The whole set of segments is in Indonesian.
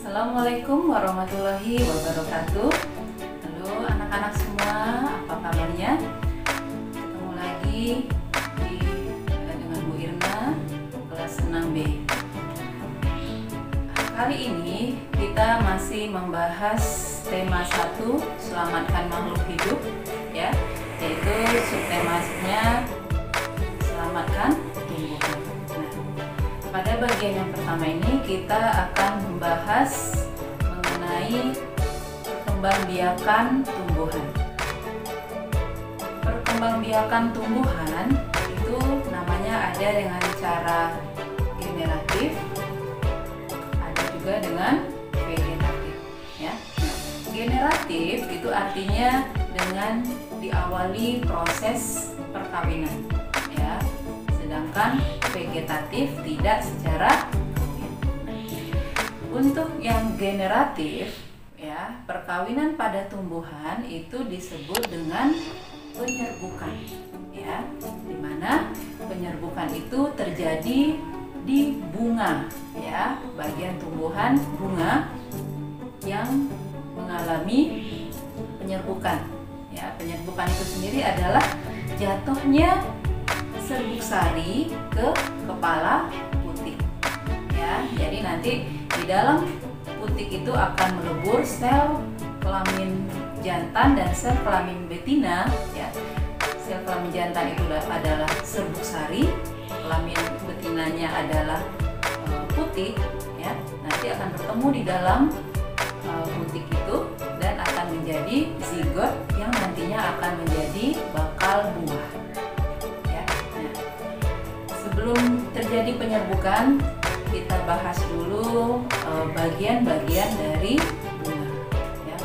Assalamualaikum warahmatullahi wabarakatuh. Halo anak-anak semua, apa kabarnya? Ketemu lagi dengan Bu Irna, kelas 6B. Kali ini kita masih membahas tema 1, selamatkan makhluk hidup, ya, yaitu subtemanya selamatkan tumbuhan. Pada bagian yang pertama ini kita akan membahas mengenai perkembangbiakan tumbuhan. Perkembangbiakan tumbuhan itu namanya ada dengan cara generatif, ada juga dengan vegetatif. Ya. Generatif itu artinya dengan diawali proses perkawinan. Ya. Sedangkan vegetatif tidak secara kawin. Untuk yang generatif, ya, perkawinan pada tumbuhan itu disebut dengan penyerbukan, ya, dimana penyerbukan itu terjadi di bunga, ya, bagian tumbuhan bunga yang mengalami penyerbukan. Ya, penyerbukan itu sendiri adalah jatuhnya serbuk sari ke kepala putik, ya. Jadi nanti di dalam putik itu akan melebur sel kelamin jantan dan sel kelamin betina, ya. Sel kelamin jantan itu adalah serbuk sari, kelamin betinanya adalah putik, ya. Nanti akan bertemu di dalam putik itu dan akan menjadi zigot yang nantinya akan menjadi bakal buah. Sebelum terjadi penyerbukan, kita bahas dulu bagian-bagian dari bunga. Ya.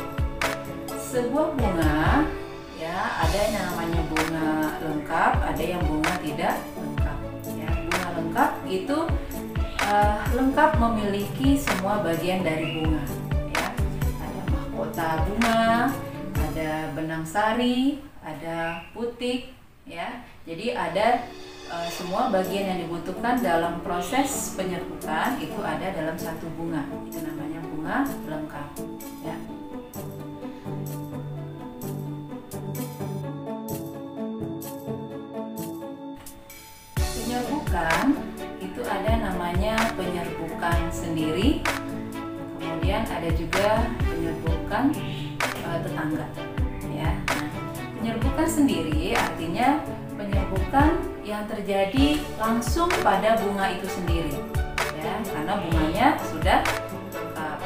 Sebuah bunga, ya, ada yang namanya bunga lengkap, ada yang bunga tidak lengkap. Ya, bunga lengkap itu lengkap memiliki semua bagian dari bunga. Ya. Ada mahkota bunga, ada benang sari, ada putik. Ya. Jadi ada semua bagian yang dibutuhkan dalam proses penyerbukan itu ada dalam satu bunga. Itu namanya bunga lengkap. Ya. Penyerbukan itu ada namanya penyerbukan sendiri, kemudian ada juga penyerbukan tetangga. Ya. Nah, penyerbukan sendiri artinya penyerbukan yang terjadi langsung pada bunga itu sendiri, ya, karena bunganya sudah lengkap.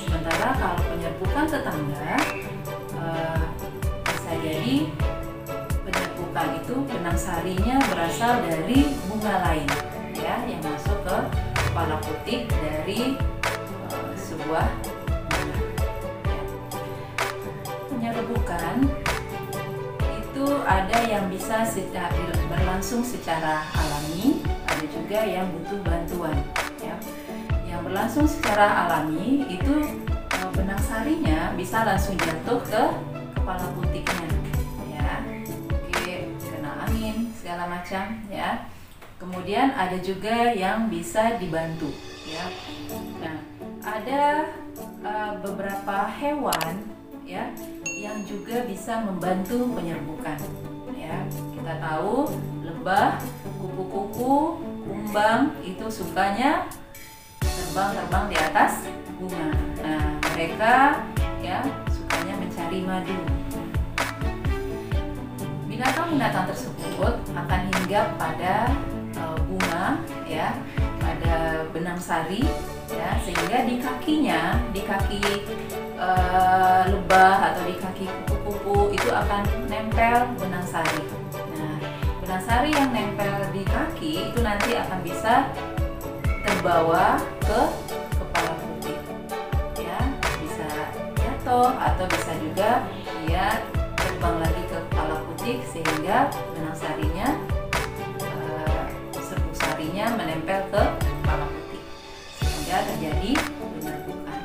Sementara kalau penyerbukan tetangga bisa jadi penyerbukan itu benang sarinya berasal dari bunga lain, ya, yang masuk ke kepala putik dari sebuah bunga. Ya. Penyerbukan itu ada yang bisa berlangsung secara alami, ada juga yang butuh bantuan. Ya. Yang berlangsung secara alami itu benang sarinya bisa langsung jatuh ke kepala putiknya, ya, oke, kena angin segala macam, ya. Kemudian ada juga yang bisa dibantu, ya. Nah, ada beberapa hewan, ya, yang juga bisa membantu penyerbukan. Ya, kita tahu lebah, kupu-kupu, kumbang itu sukanya terbang-terbang di atas bunga. Nah, mereka, ya, sukanya mencari madu. Binatang-binatang tersebut akan hinggap pada bunga, ya, pada benang sari, ya, sehingga di kakinya, di kaki lebah atau di kaki kupu-kupu itu akan nempel benang sari. Nah, benang sari yang nempel di kaki itu nanti akan bisa terbawa ke kepala putik, ya, bisa jatuh atau bisa juga dia terbang lagi ke kepala putik sehingga benang sarinya, serbuk sarinya menempel ke kepala putik sehingga terjadi penyerbukan.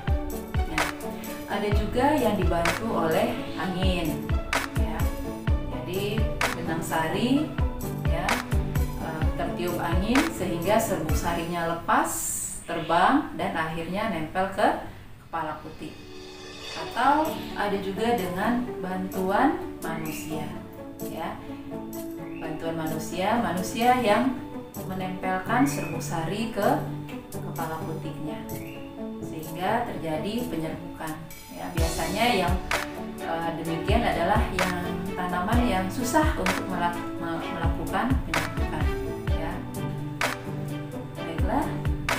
Ada juga yang dibantu oleh angin, ya. Jadi benang sari, ya, tertiup angin sehingga serbuk sarinya lepas, terbang dan akhirnya nempel ke kepala putik, atau ada juga dengan bantuan manusia, ya. Bantuan manusia yang menempelkan serbuk sari ke kepala putiknya sehingga terjadi penyerbukan, ya. Biasanya yang demikian adalah yang tanaman yang susah untuk melakukan penyerbukan, ya. Baiklah,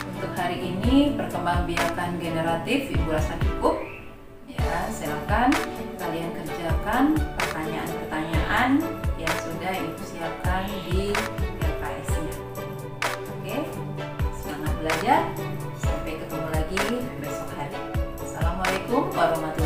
untuk hari ini perkembangbiakan generatif Ibu rasa cukup, ya. Silakan kalian kerjakan pertanyaan-pertanyaan yang sudah Ibu siapkan di LKS-nya. Oke, semangat belajar. Sampai ketemu lagi besok hari. Assalamualaikum warahmatullahi wabarakatuh.